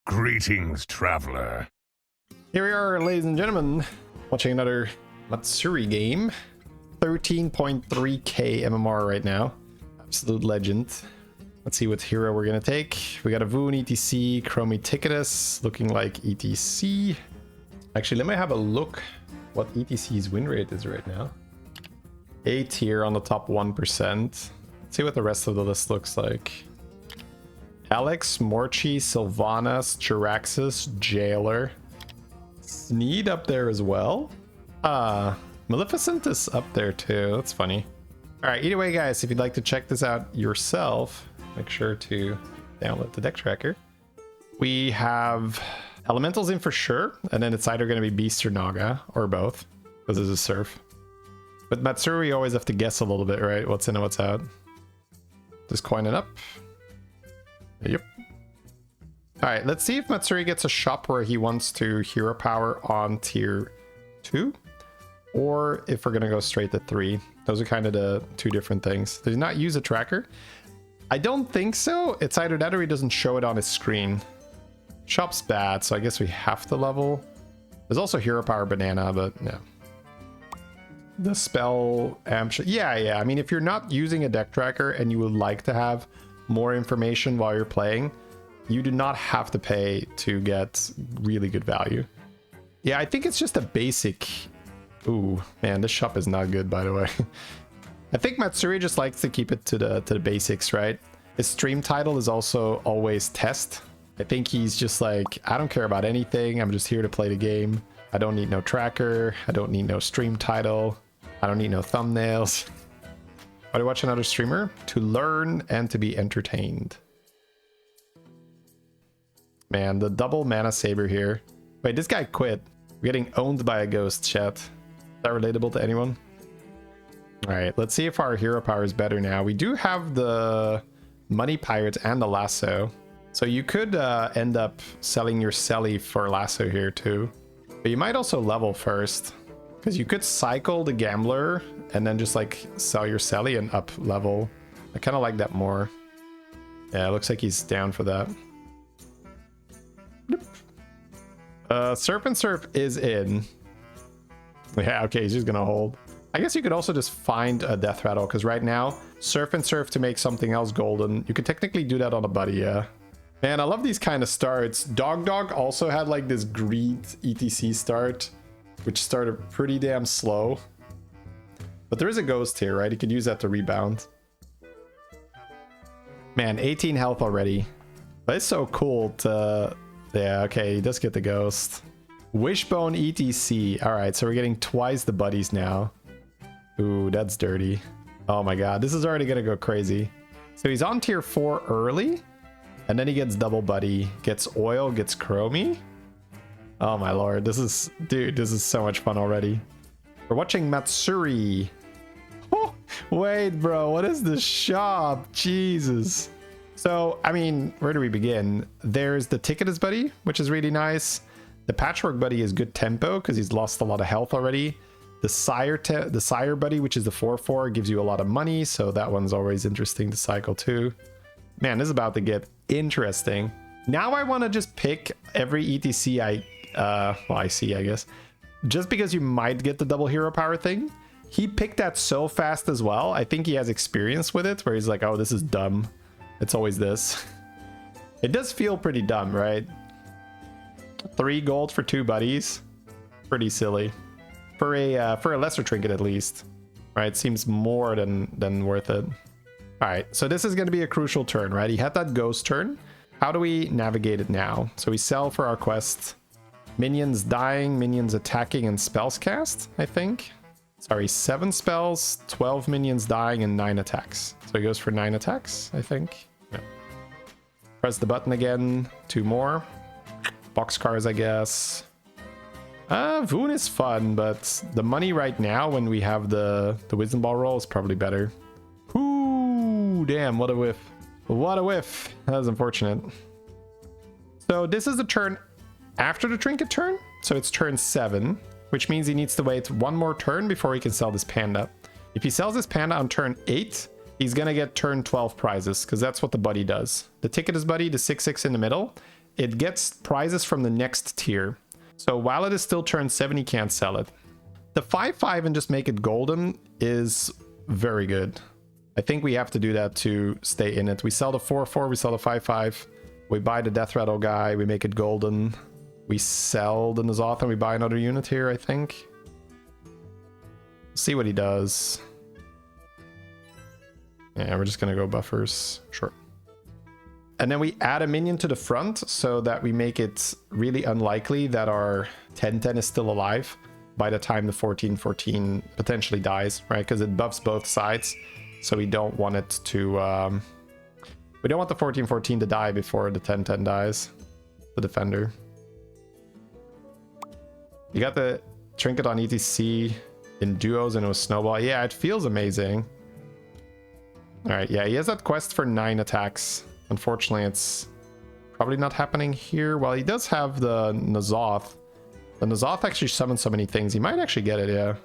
Greetings, traveler. Here we are, ladies and gentlemen, watching another Matsuri game. 13.3k MMR right now. Absolute legend. Let's see what hero we're gonna take. We got a Voon, ETC, Chromie Ticketus, looking like ETC. Actually, let me have a look what ETC's win rate is right now. 8 here on the top 1%. Let's see what the rest of the list looks like. Alex, Morchi, Sylvanas, Jiraxis, Jailer. Sneed up there as well. Maleficent is up there too. That's funny. Alright, either way guys, if you'd like to check this out yourself, make sure to download the deck tracker. We have Elementals in for sure, and then it's either going to be Beast or Naga, or both, because this is Surf. With Matsuri, you always have to guess a little bit, right? What's in and what's out. Just coin it up. Yep. Alright, let's see if Matsuri gets a shop where he wants to hero power on tier 2. Or if we're going to go straight to 3. Those are kind of the two different things. Does he not use a tracker? I don't think so. It's either that or he doesn't show it on his screen. Shop's bad, so I guess we have to level. There's also hero power banana, but yeah. The spell amp. Yeah. I mean, if you're not using a deck tracker and you would like to have more information while you're playing, you do not have to pay to get really good value. Yeah, I think it's just a basic. Ooh, man, this shop is not good, by the way. I think Matsuri just likes to keep it to the basics, right? His stream title is also always test. I think he's just like, I don't care about anything. I'm just here to play the game. I don't need no tracker. I don't need no stream title. I don't need no thumbnails. Why do I watch another streamer? To learn and to be entertained. Man, the double mana saber here. Wait, this guy quit. We're getting owned by a ghost, chat. Is that relatable to anyone? Alright, let's see if our hero power is better now. We do have the money pirates and the lasso. So you could end up selling your Selly for lasso here too. But you might also level first. Because you could cycle the gambler and then just like sell your Selly and up level. I kind of like that more. Yeah, it looks like he's down for that. Surf and Surf is in. Yeah, okay, he's just gonna hold. I guess you could also just find a death rattle, because right now, Surf and Surf to make something else golden. You could technically do that on a buddy, yeah. Man, I love these kind of starts. Dogdog also had like this greed ETC start, which started pretty damn slow. But there is a ghost here, right? You could use that to rebound. Man, 18 health already. But it's so cool to... Yeah, okay, he does get the ghost. Wishbone ETC. Alright, so we're getting twice the buddies now. Ooh, that's dirty. Oh my god, this is already gonna go crazy. So he's on tier 4 early. And then he gets double buddy. Gets oil, gets chromie. Oh my lord, this is... Dude, this is so much fun already. We're watching Matsuri. Oh, wait, bro, what is this shop? Jesus. So, I mean, where do we begin? There's the Ticketus buddy, which is really nice. The Patchwork buddy is good tempo because he's lost a lot of health already. The Sire buddy, which is the 4/4, gives you a lot of money, so that one's always interesting to cycle too. Man, this is about to get interesting. Now I want to just pick every ETC I see, I guess. Just because you might get the double hero power thing. He picked that so fast as well. I think he has experience with it, where he's like, oh, this is dumb. It's always this. It does feel pretty dumb, right? 3 gold for 2 buddies. Pretty silly. For a lesser trinket at least. Right? Seems more than worth it. Alright, so this is going to be a crucial turn, right? He had that ghost turn. How do we navigate it now? So we sell for our quest. Minions dying, minions attacking, and spells cast, I think. Sorry, 7 spells, 12 minions dying, and 9 attacks. So he goes for 9 attacks, I think. Yeah. Press the button again. 2 more. Boxcars, I guess. Voon is fun, but the money right now when we have the wisdom ball roll is probably better. Ooh, damn, what a whiff. What a whiff. That was unfortunate. So this is the turn after the trinket turn. So it's turn 7, which means he needs to wait 1 more turn before he can sell this panda. If he sells this panda on turn 8, he's gonna get turn 12 prizes, because that's what the buddy does. The ticket is buddy, the 6/6 in the middle, it gets prizes from the next tier. So while it is still turn 7, he can't sell it. The 5/5 and just make it golden is very good. I think we have to do that to stay in it. We sell the 4/4, we sell the 5/5. We buy the Death Rattle guy, we make it golden. We sell the N'Zoth and we buy another unit here, I think. See what he does. Yeah, we're just gonna go buffers. Sure. And then we add a minion to the front so that we make it really unlikely that our 10/10 is still alive by the time the 14/14 potentially dies, right? Because it buffs both sides. So we don't want it to... we don't want the 14/14 to die before the 10/10 dies. The defender. You got the trinket on ETC in duos and it was snowball. Yeah, it feels amazing. All right, yeah, he has that quest for 9 attacks. Unfortunately, it's probably not happening here. Well, he does have the N'Zoth. The N'Zoth actually summons so many things. He might actually get it, yeah.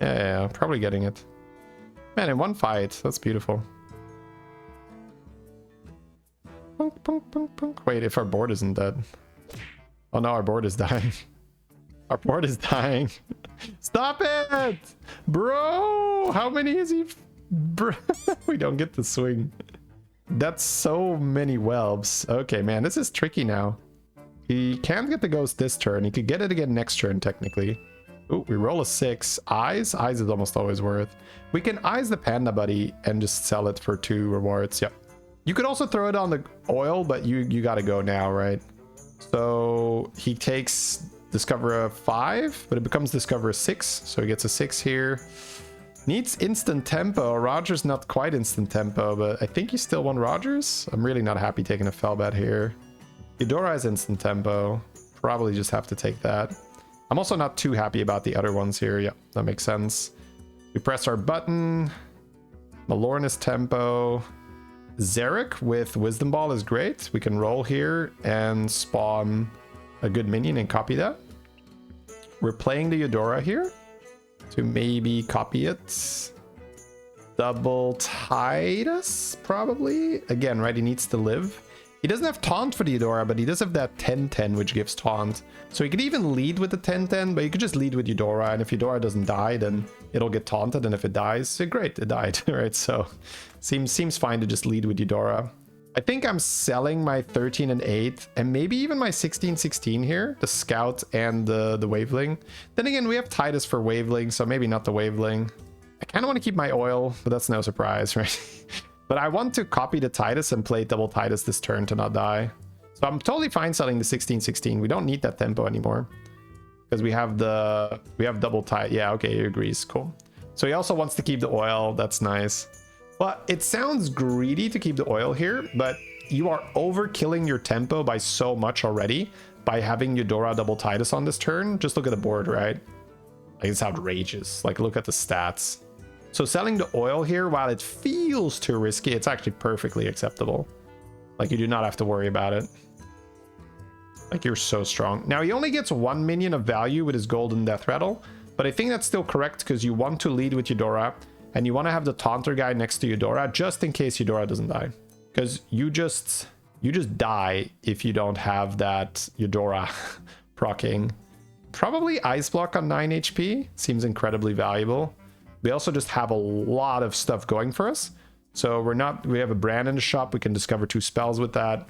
Yeah, probably getting it. Man, in one fight. That's beautiful. Punk, punk, punk, punk. Wait, if our board isn't dead. Oh no, our board is dying. Our board is dying. Stop it! Bro! How many is he? Bro, we don't get the swing. That's so many whelps. Okay, man, this is tricky now. He can't get the ghost this turn. He could get it again next turn, technically. Ooh, we roll a 6. Eyes? Eyes is almost always worth. We can eyes the panda buddy and just sell it for 2 rewards. Yep. You could also throw it on the oil, but you gotta go now, right? So he takes Discover a 5, but it becomes Discover a 6. So he gets a 6 here. Needs instant tempo. Roger's not quite instant tempo, but I think you still want Rogers. I'm really not happy taking a fell bet here. Eudora has instant tempo. Probably just have to take that. I'm also not too happy about the other ones here. Yep, that makes sense. We press our button. Malorn is tempo. Zarek with Wisdom Ball is great. We can roll here and spawn a good minion and copy that. We're playing the Eudora here to maybe copy it. Double Titus, probably. Again, right, he needs to live. He doesn't have taunt for the Eudora, but he does have that 10/10, which gives taunt. So he could even lead with the 10/10, but you could just lead with Eudora, and if Eudora doesn't die, then it'll get taunted, and if it dies, great, it died, right? So seems fine to just lead with Eudora. I think I'm selling my 13 and 8, and maybe even my 16/16 here, the Scout and the Waveling. Then again, we have Titus for Waveling, so maybe not the Waveling. I kind of want to keep my oil, but that's no surprise, right? But I want to copy the Titus and play double Titus this turn to not die. So I'm totally fine selling the 16/16. We don't need that tempo anymore. Because we have double Titus. Yeah, okay, he agrees. Cool. So he also wants to keep the oil. That's nice. But it sounds greedy to keep the oil here, but you are overkilling your tempo by so much already by having Eudora double Titus on this turn. Just look at the board, right? Like, it's outrageous. Like, look at the stats. So selling the oil here, while it feels too risky, it's actually perfectly acceptable. Like, you do not have to worry about it. Like, you're so strong. Now, he only gets 1 minion of value with his golden death rattle, but I think that's still correct because you want to lead with Eudora, and you want to have the taunter guy next to Eudora just in case Eudora doesn't die. Because you just die if you don't have that Eudora proccing. Probably Ice Block on 9 HP. Seems incredibly valuable. We also just have a lot of stuff going for us. So we have a brand in the shop. We can discover 2 spells with that.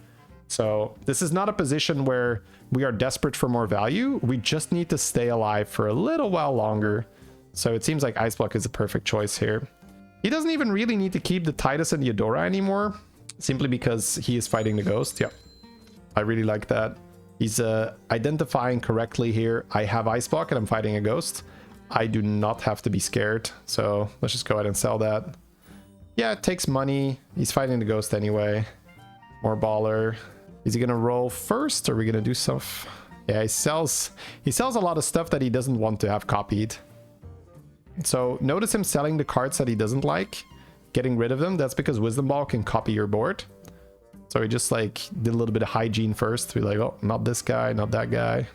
So this is not a position where we are desperate for more value. We just need to stay alive for a little while longer. So it seems like Ice Block is a perfect choice here. He doesn't even really need to keep the Titus and the Eudora anymore, simply because he is fighting the Ghost. Yep, I really like that. He's identifying correctly here. I have Ice Block and I'm fighting a Ghost. I do not have to be scared. So let's just go ahead and sell that. Yeah, it takes money. He's fighting the Ghost anyway. More baller. Is he gonna roll first? Or are we gonna do stuff? Yeah, he sells a lot of stuff that he doesn't want to have copied. So notice him selling the cards that he doesn't like, getting rid of them. That's because Wisdom Ball can copy your board. So he just like did a little bit of hygiene first to be like, oh, not this guy, not that guy.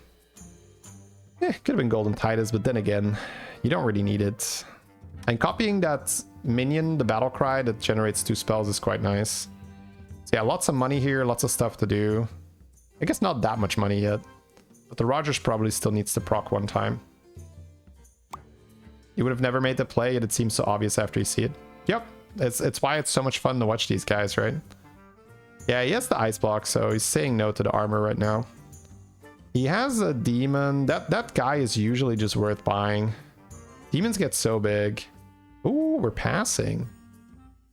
Yeah, could have been Golden Titus, but then again, you don't really need it. And copying that minion, the Battle Cry that generates 2 spells, is quite nice. So yeah, lots of money here, lots of stuff to do. I guess not that much money yet. But the Rogers probably still needs to proc one time. You would have never made the play, yet it seems so obvious after you see it. Yep, it's why it's so much fun to watch these guys, right? Yeah, he has the ice block, so he's saying no to the armor right now. He has a demon. That guy is usually just worth buying. Demons get so big. Ooh, we're passing.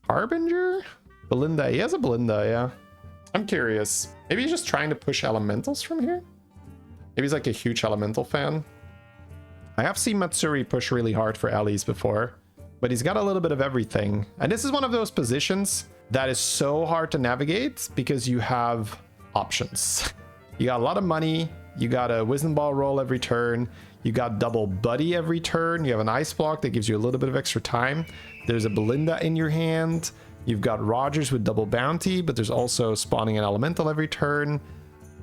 Harbinger? Belinda. He has a Belinda, yeah. I'm curious. Maybe he's just trying to push elementals from here? Maybe he's like a huge elemental fan. I have seen Matsuri push really hard for Ellie's before, but he's got a little bit of everything. And this is one of those positions that is so hard to navigate because you have options. You got a lot of money. You got a wisdom ball roll every turn. You got double buddy every turn. You have an ice block that gives you a little bit of extra time. There's a Belinda in your hand. You've got Rogers with double bounty, but there's also spawning an elemental every turn.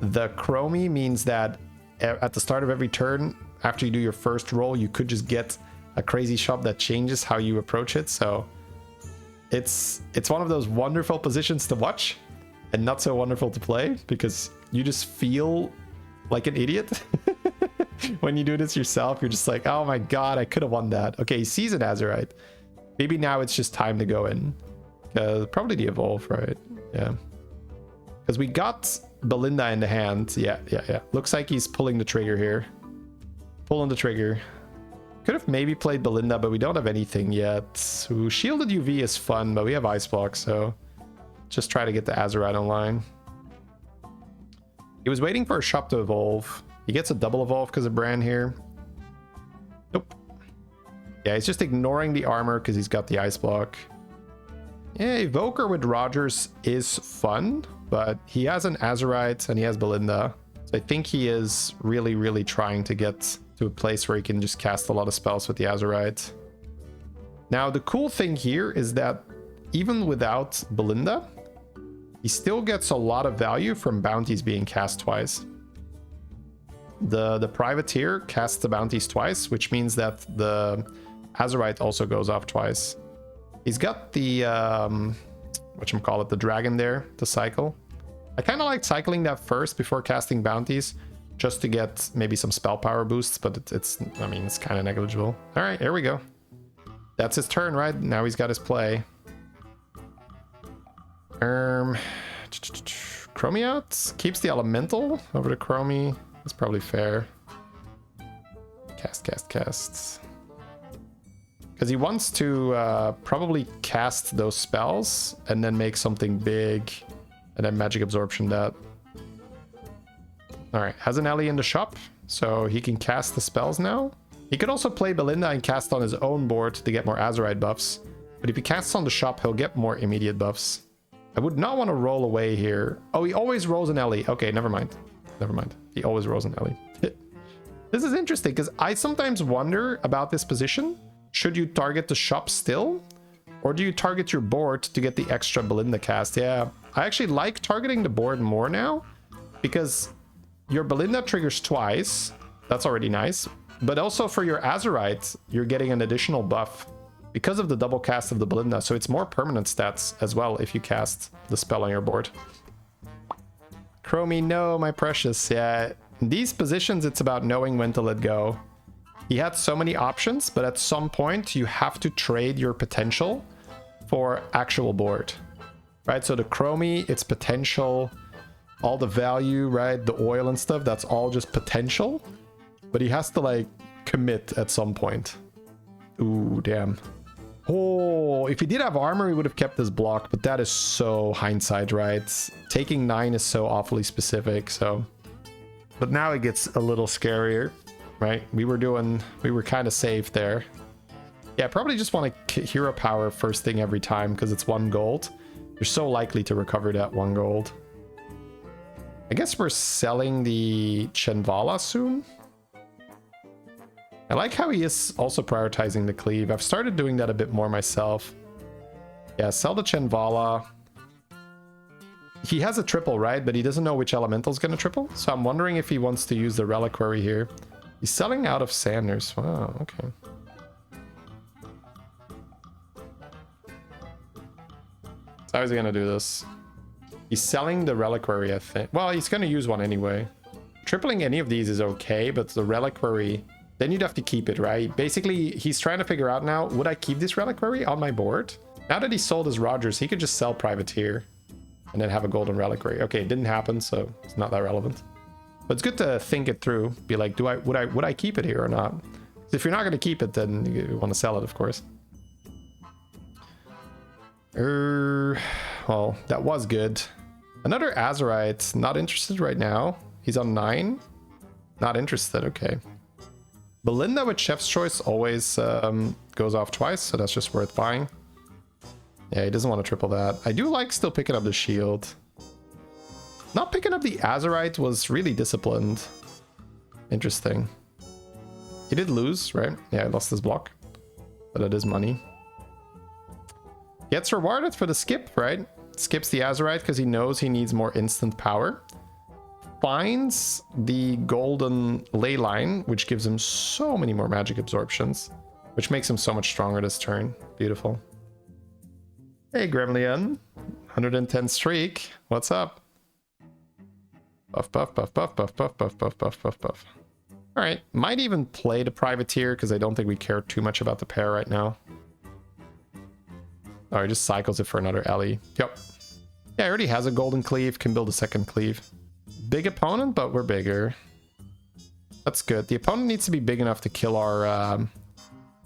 The Chromie means that at the start of every turn, after you do your first roll, you could just get a crazy shop that changes how you approach it. So it's one of those wonderful positions to watch and not so wonderful to play because you just feel like an idiot. When you do this yourself, you're just like, oh my god, I could have won that. Okay, he sees an Azurite. Maybe now it's just time to go in. Probably the evolve, right? Yeah. Because we got Belinda in the hand. Yeah. Looks like he's pulling the trigger here. Pulling the trigger. Could have maybe played Belinda, but we don't have anything yet. Ooh, shielded UV is fun, but we have ice block, so just try to get the Azurite online. He was waiting for a shop to evolve. He gets a double evolve because of Bran here. Nope. Yeah, he's just ignoring the armor because he's got the ice block. Yeah, Evoker with Rogers is fun, but he has an Azurite and he has Belinda. So I think he is really, really trying to get to a place where he can just cast a lot of spells with the Azurite. Now, the cool thing here is that even without Belinda, he still gets a lot of value from bounties being cast twice. The Privateer casts the bounties twice, which means that the Azurite also goes off twice. He's got the, whatchamacallit, the dragon there to cycle. I kind of like cycling that first before casting bounties, just to get maybe some spell power boosts, but it's kind of negligible. All right, here we go. That's his turn, right? Now he's got his play. Chromie out, keeps the elemental over to Chromie. That's probably fair. Cast. Because he wants to probably cast those spells and then make something big and then magic absorption that. All right, has an Ellie in the shop, so he can cast the spells now. He could also play Belinda and cast on his own board to get more Azurite buffs. But if he casts on the shop, he'll get more immediate buffs. I would not want to roll away here. Oh, he always rolls an Ellie. Okay, never mind. He always rolls an Ellie. This is interesting because I sometimes wonder about this position. Should you target the shop still? Or do you target your board to get the extra Belinda cast? Yeah, I actually like targeting the board more now because your Belinda triggers twice. That's already nice. But also for your Azurite, you're getting an additional buff because of the double cast of the Belinda. So it's more permanent stats as well if you cast the spell on your board. Chromie, no, my precious. Yeah, in these positions, it's about knowing when to let go. He had so many options, but at some point, you have to trade your potential for actual board, right? So the Chromie, it's potential, all the value, right? The oil and stuff, that's all just potential. But he has to, like, commit at some point. Ooh, damn. Oh, if he did have armor, he would have kept this block, but that is so hindsight, right? Taking 9 is so awfully specific, so. But now it gets a little scarier, right? We were kind of safe there. Yeah, probably just want to hero power first thing every time because it's 1 gold. You're so likely to recover that 1 gold. I guess we're selling the Chenvala soon. I like how he is also prioritizing the cleave. I've started doing that a bit more myself. Yeah, sell the Chenvala. He has a triple, right? But he doesn't know which elemental is going to triple. So I'm wondering if he wants to use the reliquary here. He's selling out of Sanders. Wow, okay. So how is he going to do this? He's selling the reliquary, I think. Well, he's going to use one anyway. Tripling any of these is okay, but the reliquary, then you'd have to keep it, right? Basically, he's trying to figure out now, would I keep this reliquary on my board? Now that he sold his Rogers, he could just sell Privateer and then have a golden reliquary. Okay, it didn't happen, so it's not that relevant. But it's good to think it through. Be like, would I keep it here or not? If you're not going to keep it, then you want to sell it, of course. Well, that was good. Another Azurite, not interested right now. He's on 9. Not interested, okay. Belinda with Chef's Choice always goes off twice, so that's just worth buying. Yeah, he doesn't want to triple that. I do like still picking up the shield. Not picking up the Azurite was really disciplined. Interesting. He did lose, right? Yeah, he lost his block. But it is money. Gets rewarded for the skip, right? Skips the Azurite because he knows he needs more instant power. Finds the golden ley line, which gives him so many more magic absorptions, which makes him so much stronger this turn. Beautiful. Hey, Gremlin. 110 streak. What's up? Buff, buff, buff, buff, buff, buff, buff, buff, buff, buff, buff. All right. Might even play the Privateer because I don't think we care too much about the pair right now. Oh, he just cycles it for another Ellie. Yep. Yeah, he already has a golden cleave. Can build a second cleave. Big opponent, but we're bigger. That's good. The opponent needs to be big enough to kill our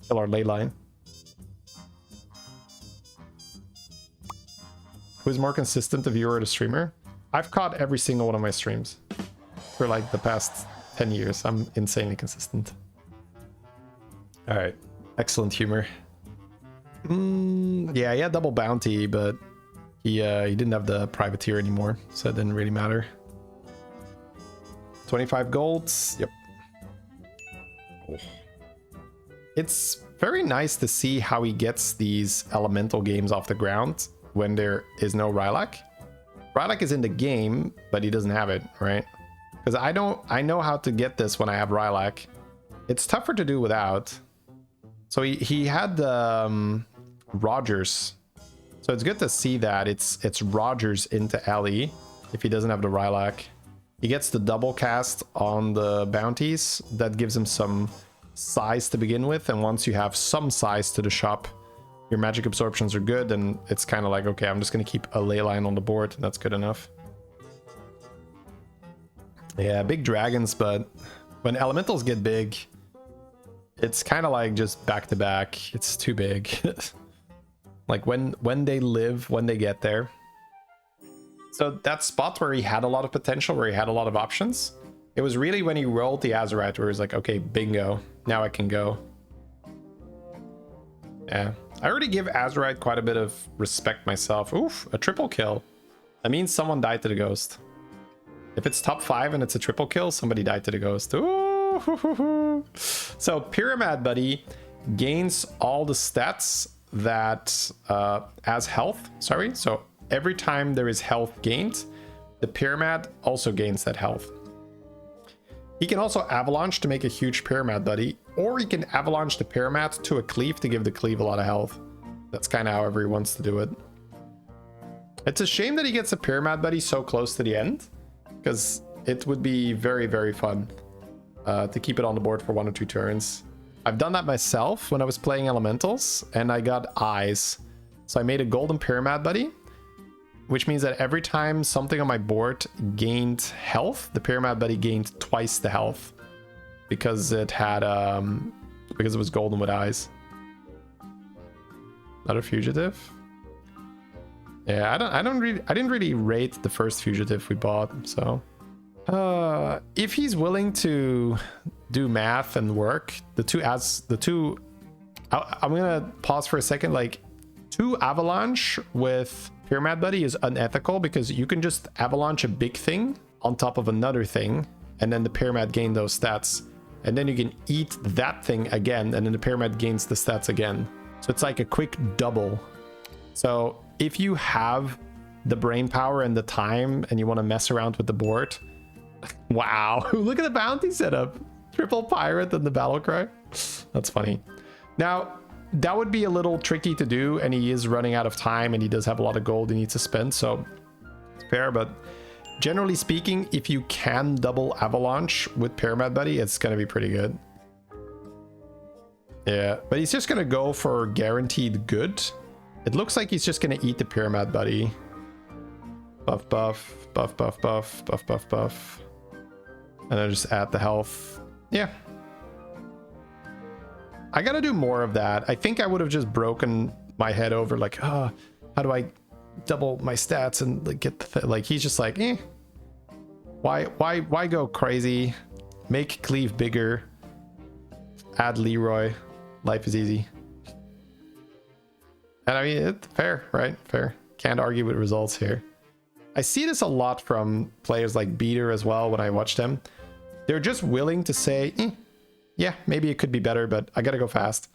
ley line. Who's more consistent, the viewer or the streamer? I've caught every single one of my streams for like the past 10 years. I'm insanely consistent. All right. Excellent humor. Yeah, he had double bounty, but he didn't have the Privateer anymore, so it didn't really matter. 25 golds. Yep. Oh. It's very nice to see how he gets these elemental games off the ground when there is no Rylak. Rylak is in the game, but he doesn't have it, right? Because I know how to get this when I have Rylak. It's tougher to do without. So he had the Rogers. So it's good to see that it's Rogers into Ellie if he doesn't have the Rylak. He gets the double cast on the bounties. That gives him some size to begin with. And once you have some size to the shop, your magic absorptions are good. And it's kind of like, okay, I'm just going to keep a ley line on the board. And that's good enough. Yeah, big dragons. But when elementals get big, it's kind of like just back to back. It's too big. Like when they live, when they get there. So that spot where he had a lot of potential, where he had a lot of options, it was really when he rolled the Azurite where he was like, okay, bingo, now I can go. Yeah, I already give Azurite quite a bit of respect myself. Oof, a triple kill. That means someone died to the ghost. If it's top 5 and it's a triple kill, somebody died to the ghost. Ooh. So Pyramid Buddy gains all the stats that as health. Sorry, so every time there is health gained, the Pyramid also gains that health. He can also avalanche to make a huge Pyramid Buddy, or he can avalanche the Pyramid to a cleave to give the cleave a lot of health. That's kind of however he wants to do it. It's a shame that he gets a Pyramid Buddy so close to the end, because it would be very, very fun to keep it on the board for 1 or 2 turns. I've done that myself when I was playing elementals, and I got eyes. So I made a golden Pyramid Buddy, which means that every time something on my board gained health, the Pyramid Buddy gained twice the health because it had because it was golden with eyes. Another fugitive. Yeah, I didn't really rate the first fugitive we bought, so if he's willing to do math and work, I'm gonna pause for a second. Like 2 avalanche with Pyramid Buddy is unethical because you can just avalanche a big thing on top of another thing, and then the Pyramid gain those stats, and then you can eat that thing again, and then the Pyramid gains the stats again. So it's like a quick double. So if you have the brain power and the time and you want to mess around with the board, wow, look at the bounty setup. Triple pirate and the battle cry. That's funny. Now, that would be a little tricky to do, and he is running out of time, and he does have a lot of gold he needs to spend, so fair, but generally speaking, if you can double Avalanche with Pyramid Buddy, it's gonna be pretty good. Yeah, but he's just gonna go for guaranteed good. It looks like he's just gonna eat the Pyramid Buddy. Buff, buff, buff, buff, buff, buff, buff, buff. And then just add the health. Yeah. I gotta do more of that. I think I would have just broken my head over like, how do I double my stats and like get the like he's just like, why go crazy? Make Cleave bigger. Add Leroy. Life is easy. And I mean, it's fair, right? Fair. Can't argue with results here. I see this a lot from players like Beater as well when I watch them. They're just willing to say, yeah, maybe it could be better, but I gotta go fast.